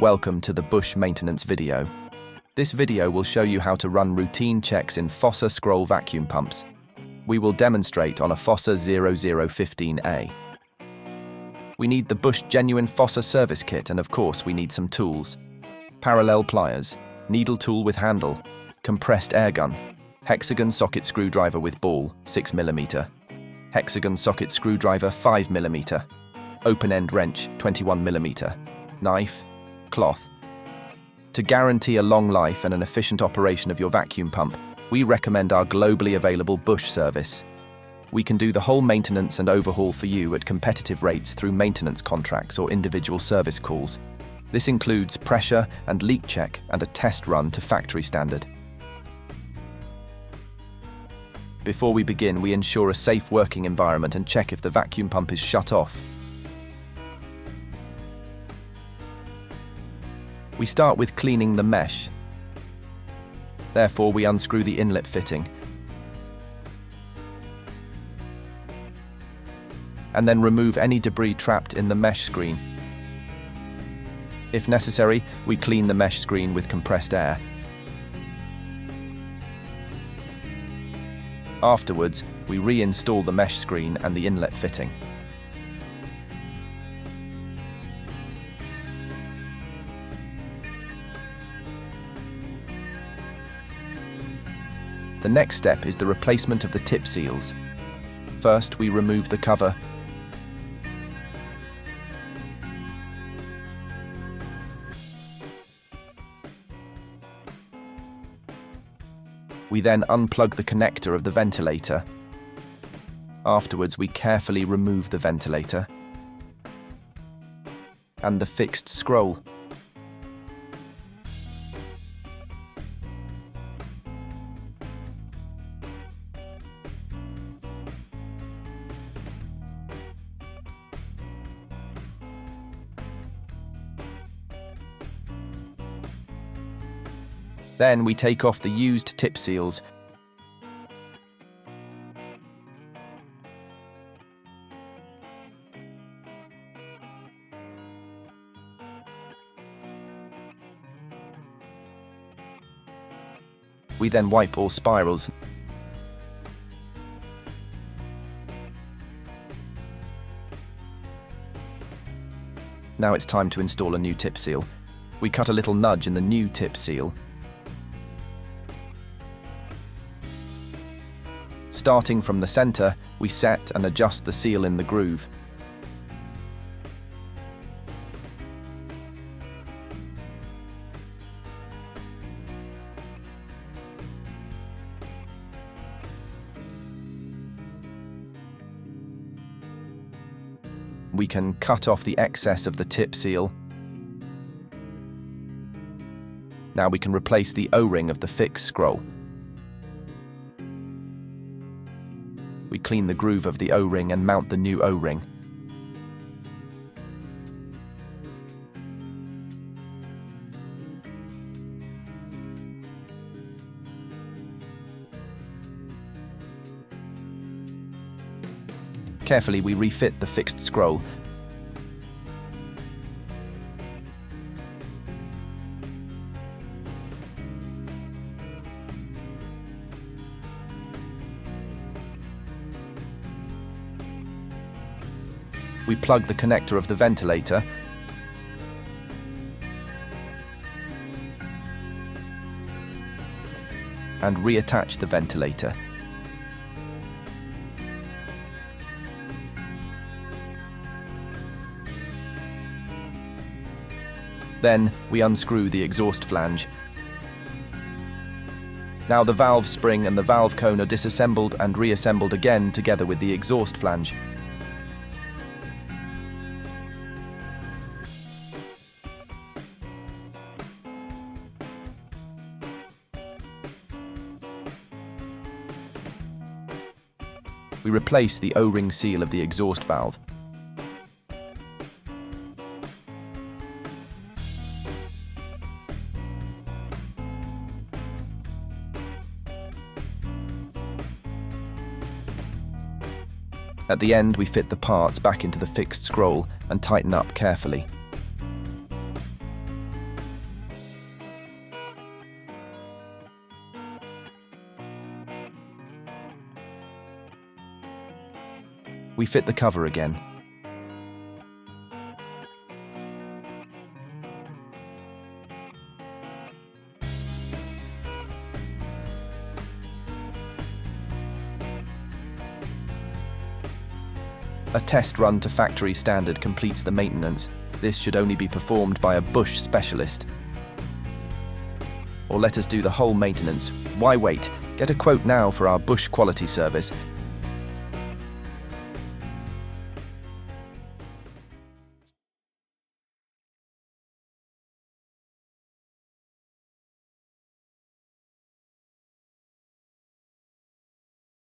Welcome to the Busch maintenance video. This video will show you how to run routine checks in FOSSA scroll vacuum pumps. We will demonstrate on a FOSSA 0015A. We need the Busch genuine FOSSA service kit, and of course we need some tools. Parallel pliers, needle tool with handle, compressed air gun, hexagon socket screwdriver with ball 6mm, hexagon socket screwdriver 5mm, open-end wrench 21mm, knife, cloth. To guarantee a long life and an efficient operation of your vacuum pump, we recommend our globally available Busch service. We can do the whole maintenance and overhaul for you at competitive rates through maintenance contracts or individual service calls. This includes pressure and leak check and a test run to factory standard. Before we begin, we ensure a safe working environment and check if the vacuum pump is shut off. We start with cleaning the mesh. Therefore, we unscrew the inlet fitting and then remove any debris trapped in the mesh screen. If necessary, we clean the mesh screen with compressed air. Afterwards, we reinstall the mesh screen and the inlet fitting. The next step is the replacement of the tip seals. First, we remove the cover. We then unplug the connector of the ventilator. Afterwards, we carefully remove the ventilator and the fixed scroll. Then we take off the used tip seals. We then wipe all spirals. Now it's time to install a new tip seal. We cut a little nudge in the new tip seal. Starting from the center, we set and adjust the seal in the groove. We can cut off the excess of the tip seal. Now we can replace the O-ring of the fixed scroll. We clean the groove of the O-ring and mount the new O-ring. Carefully, we refit the fixed scroll. We plug the connector of the ventilator and reattach the ventilator. Then we unscrew the exhaust flange. Now the valve spring and the valve cone are disassembled and reassembled again together with the exhaust flange. We replace the O-ring seal of the exhaust valve. At the end, we fit the parts back into the fixed scroll and tighten up carefully. We fit the cover again. A test run to factory standard completes the maintenance. This should only be performed by a Busch specialist. Or let us do the whole maintenance. Why wait? Get a quote now for our Busch quality service.